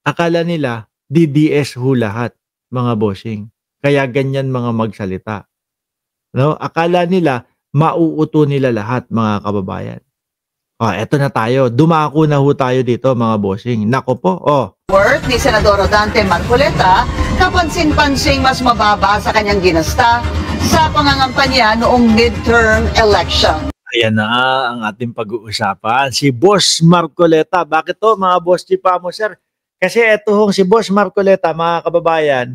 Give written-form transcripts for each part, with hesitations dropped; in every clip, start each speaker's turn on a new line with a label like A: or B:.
A: Akala nila DDS ho lahat, mga bossing. Kaya ganyan mga magsalita. No? Akala nila mauuto nila lahat, mga kababayan. Eto na tayo. Dumako na ho tayo dito, mga bossing. Nako po,
B: Worth ni Senador Rodante Marcoleta, kapansin-pansing mas mababa sa kanyang ginasta sa pangangampanya noong midterm election.
A: Ayan na ang ating pag-uusapan. Si Boss Marcoleta. Bakit to, mga boss Chipamo, sir? Kasi eto hong si Boss Marcoleta, mga kababayan,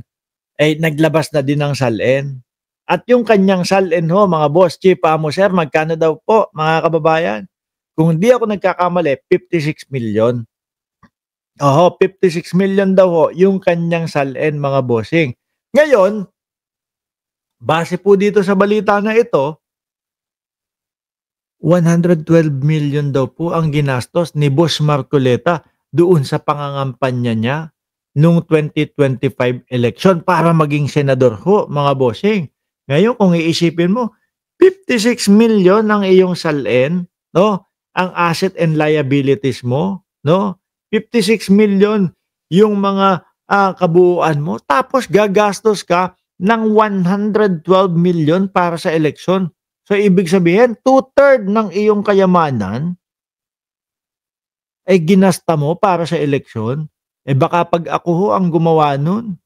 A: ay naglabas na din ng SALN. At yung kanyang SALN ho, mga boss Chipamo, sir, magkano daw po, mga kababayan? Kung hindi ako nagkakamali, 56 million. 56 million daw ho yung kanyang SALN, mga bossing. Ngayon, base po dito sa balita na ito, 112 million daw po ang ginastos ni Boss Marcoleta doon sa pangangampanya niya noong 2025 election para maging senador ho, mga bossing. Ngayon, kung iisipin mo, 56 million ang iyong SALN, no? Ang asset and liabilities mo, no? 56 million yung mga kabuuan mo, tapos gagastos ka ng 112 million para sa election. So, ibig sabihin, 2/3 ng iyong kayamanan ay ginasta mo para sa eleksyon. Baka pag ako ho ang gumawa nun,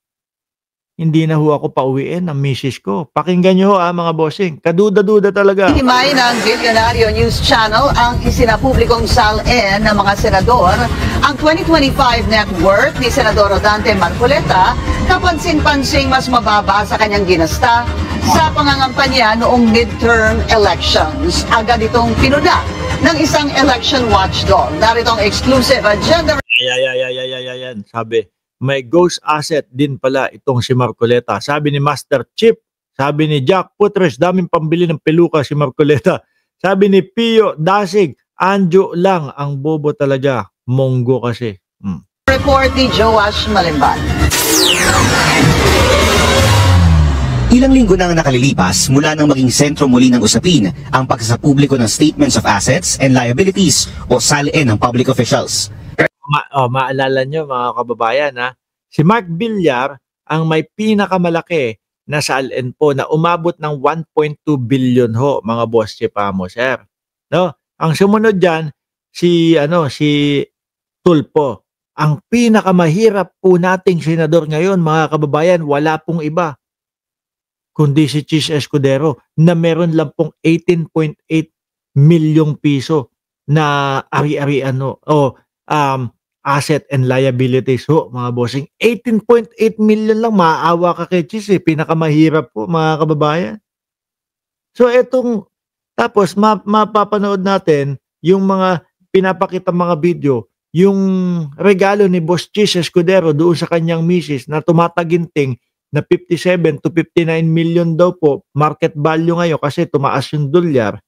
A: hindi na ho ako pauwiin ng misis ko. Pakinggan nyo ho, mga bossing. Kaduda-duda talaga.
B: Himay ng Bilyonaryo News Channel ang isinapublikong SALN ng mga senador. Ang 2025 net worth ni Senador Rodante Marcoleta, kapansin-pansing mas mababa sa kanyang ginasta sa pangangampanya noong midterm elections. Agad itong pinuna ng isang election watchdog. Narito ang exclusive agenda.
A: Ayan. Sabi, may ghost asset din pala itong si Marcoleta. Sabi ni Master Chip, sabi ni Jack Putres, daming pambili ng peluka si Marcoleta. Sabi ni Pio Dasig, Anjo lang ang bobo talaga. Monggo kasi.
B: Report ni Joash Malimban.
C: Ilang linggo nang nakalilipas mula nang maging sentro muli ng usapin ang pagsasapubliko ng Statements of Assets and Liabilities o SALN ng public officials.
A: Maalala nyo, mga kababayan, si Mark Villar ang may pinakamalaki na SALN po na umabot ng 1.2 billion ho, mga boss Chipamo, sir. No? Ang sumunod dyan, si Tulpo. Ang pinakamahirap po nating senador ngayon, mga kababayan, wala pong iba kundi si Chis Escudero na meron lang pong 18.8 milyong piso na ari-arian asset and liabilities ho, mga bossing. 18.8 million lang, maaawa ka kay Chis, pinakamahirap po, mga kababayan. So tapos mapapanood natin yung mga pinapakita mga video, yung regalo ni Boss Chis Escudero doon sa kanyang misis na tumataginting na 57 to 59 million daw po market value ngayon kasi tumaas yung dolyar,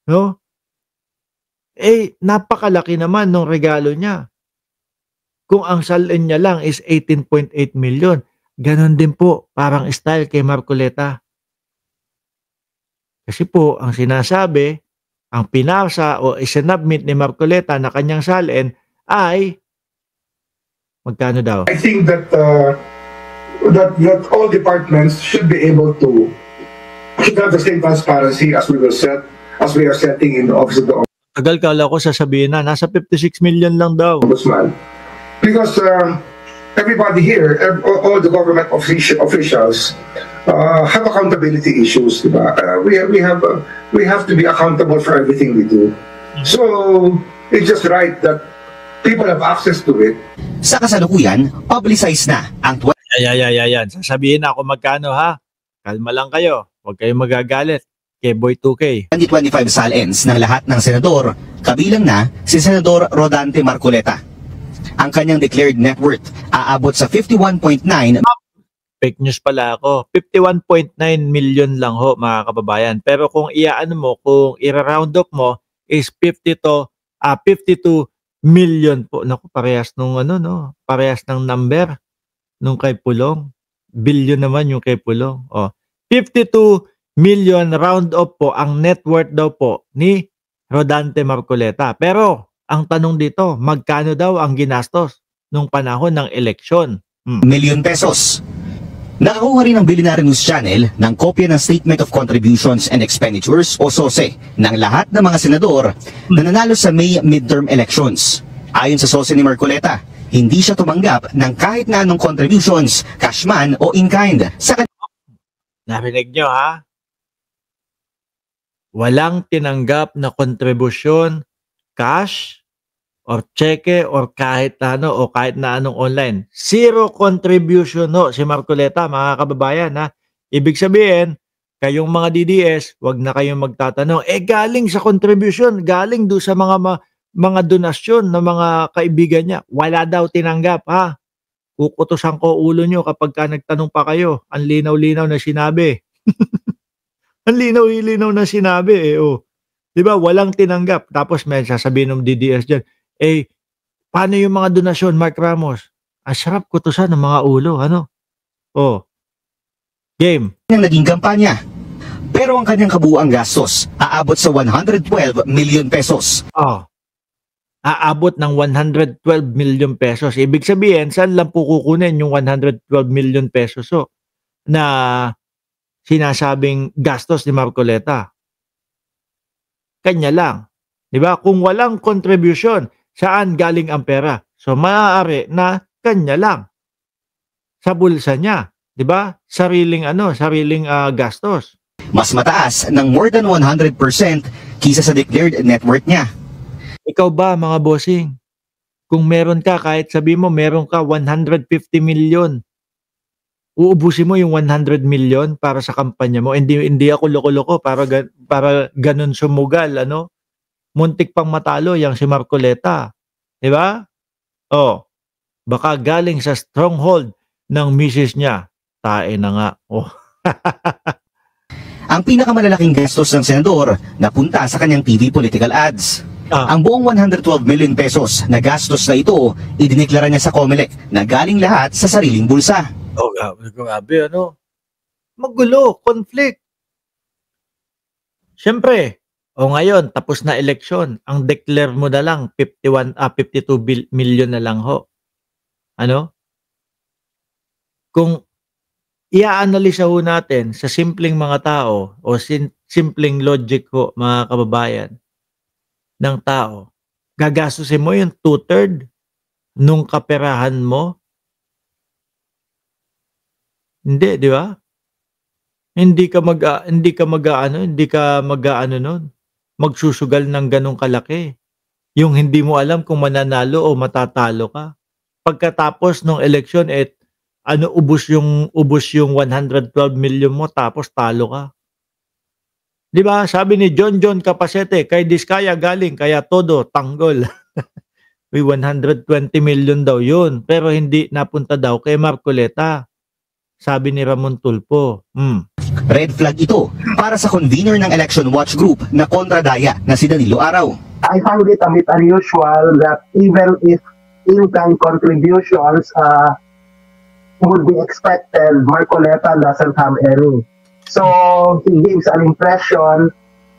A: no? Napakalaki naman ng regalo niya. Kung ang SALN niya lang is 18.8 million, ganon din po parang style kay Marcoleta. Kasi po ang sinasabi, ang pinasa o isinabmit ni Marcoleta na kanyang SALN ay magkano daw?
D: I think that that all departments should be able to have the same transparency as we are setting in the office of the
A: Tagal kala ko sasabihin na nasa 56 million lang daw.
D: Ombudsman. Because everybody here, all the government officials have accountability issues, diba? We have to be accountable for everything we do. So it's just right that people have access to it.
C: Sa kasalukuyan, publicized na ang
A: Ayan. Sasabihin na ako magkano, ha? Kalma lang kayo. Huwag kayong magagalit. Boy 2K.
C: 2025 SALNs ng lahat ng senador, kabilang na si Senador Rodante Marcoleta. Ang kanyang declared net worth aabot sa 51.9.
A: Fake news pala ako. 51.9 million lang ho, mga kababayan. Pero kung kung i-round up mo is 52 million po. Naku, parehas nung parehas ng number nung kay Pulong. Billion naman yung kay Pulong. 52 million round up po ang net worth daw po ni Rodante Marcoleta. Pero ang tanong dito, magkano daw ang ginastos? nung panahon ng eleksyon.
C: Milyon pesos. Nakakuha rin ng Billionaire News Channel ng kopya ng Statement of Contributions and Expenditures o SOSE ng lahat ng mga senador na nanalo sa May midterm elections. Ayon sa SOSE ni Marcoleta, hindi siya tumanggap ng kahit na anong contributions, cash man o in-kind sa
A: Narinig nyo ha? Walang tinanggap na kontribusyon, cash, or cheque, or kahit na ano, o kahit na anong online. Zero contribution no, si Marcoleta, mga kababayan ha. Ibig sabihin, kayong mga DDS, wag na kayong magtatanong, galing sa contribution, galing do sa mga donasyon ng mga kaibigan niya. Wala daw tinanggap ha. Kukutusan ko ulo nyo kapag ka nagtanong pa kayo. Ang linaw-linaw na sinabi. Ang linaw-linaw na sinabi oh. 'Di ba? Walang tinanggap. Tapos may sasabihin ng DDS diyan, paano yung mga donasyon, Mark Ramos? Ang sarap kutusan ng mga ulo, ano? Oh. Game.
C: ng naging kampanya. Pero ang kanyang kabuuang gastos aabot sa 112 million pesos.
A: Aabot ng 112 million pesos. Ibig sabihin, saan lang po kukunin yung 112 million pesos na sinasabing gastos ni Marcoleta? Kanya lang. 'Di ba? Kung walang contribution, saan galing ang pera? So maaari na kanya lang. Sa bulsa niya, 'di ba? Sariling gastos.
C: Mas mataas ng more than 100% kisa sa declared net worth niya.
A: Ikaw ba, mga bossing? Kung meron ka, kahit sabi mo meron ka 150 million, uubusin mo yung 100 million para sa kampanya mo. Hindi ako loko-loko para ganun sumugal, ano? Muntik pang matalo yang si Marcoleta. 'Di ba? Baka galing sa stronghold ng misis niya. Tae na nga.
C: Ang pinakamalalaking gastos ng senador napunta sa kanyang TV political ads. Ang buong 112 million pesos na gastos na ito, idineklara niya sa COMELEC na galing lahat sa sariling bulsa.
A: Grabe, ano? Magulo, conflict. Siyempre, ngayon, tapos na eleksyon. Ang declare mo na lang, 52 million na lang ho. Ano? Kung i-analisa ho natin sa simpleng mga tao o simpleng logic ho, mga kababayan, ng tao, gagastusin mo yung 2/3 nung kaperahan mo? Hindi, di ba? Hindi ka mag-aano nun. Magsusugal ng ganong kalaki. Yung hindi mo alam kung mananalo o matatalo ka. Pagkatapos ng eleksyon, ubos yung 112 million mo tapos talo ka. Di ba? Sabi ni John Capacete, kay Diskaya galing, kaya todo tanggol. May 120 million daw yun. Pero hindi napunta daw kay Marcoleta. Sabi ni Ramon Tulfo.
C: Red flag ito para sa convener ng Election Watch Group na kontradaya na si Danilo Araw.
E: I found it a bit unusual that even if in-kind contributions would be expected, Marcoleta doesn't have any. So he gives an impression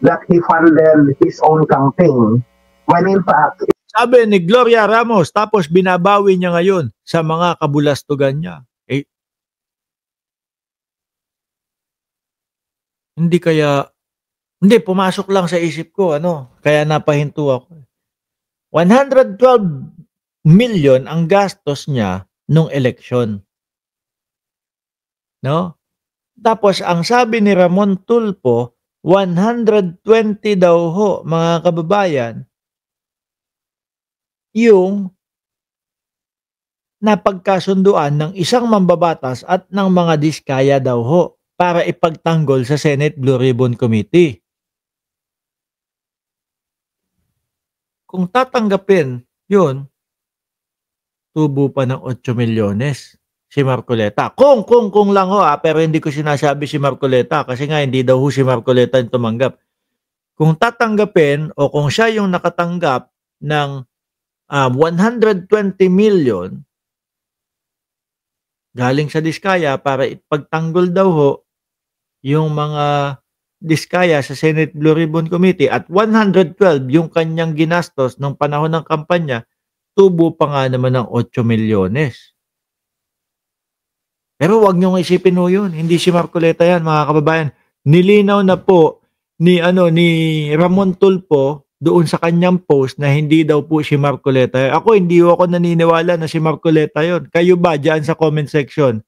E: that he funded his own campaign, when in fact,
A: sabi ni Gloria Ramos, tapos binabawi niya ngayon sa mga kabulastugan niya. Hindi, pumasok lang sa isip ko, kaya napahinto ako. 112 million ang gastos niya nung eleksyon. No? Tapos, ang sabi ni Ramon Tulfo, 120 daw ho, mga kababayan, yung napagkasunduan ng isang mambabatas at ng mga diskaya daw ho para ipagtanggol sa Senate Blue Ribbon Committee. Kung tatanggapin yun, tubo pa ng 8 milyones si Marcoleta. Kung lang ho, pero hindi ko sinasabi si Marcoleta kasi nga hindi daw ho si Marcoleta yung tumanggap. Kung tatanggapin o kung siya yung nakatanggap ng 120 million galing sa diskaya para ipagtanggol daw ho yung mga diskaya sa Senate Blue Ribbon Committee at 112 yung kanyang ginastos nung panahon ng kampanya, nagtubo pa nga naman ng 8 milyones. Pero wag niyong isipin ho yun. Hindi si Marcoleta yan, mga kababayan. Nilinaw na po ni Ramon Tulfo doon sa kanyang post na hindi daw po si Marcoleta. Ako, hindi ako naniniwala na si Marcoleta yon. Kayo ba dyan sa comment section?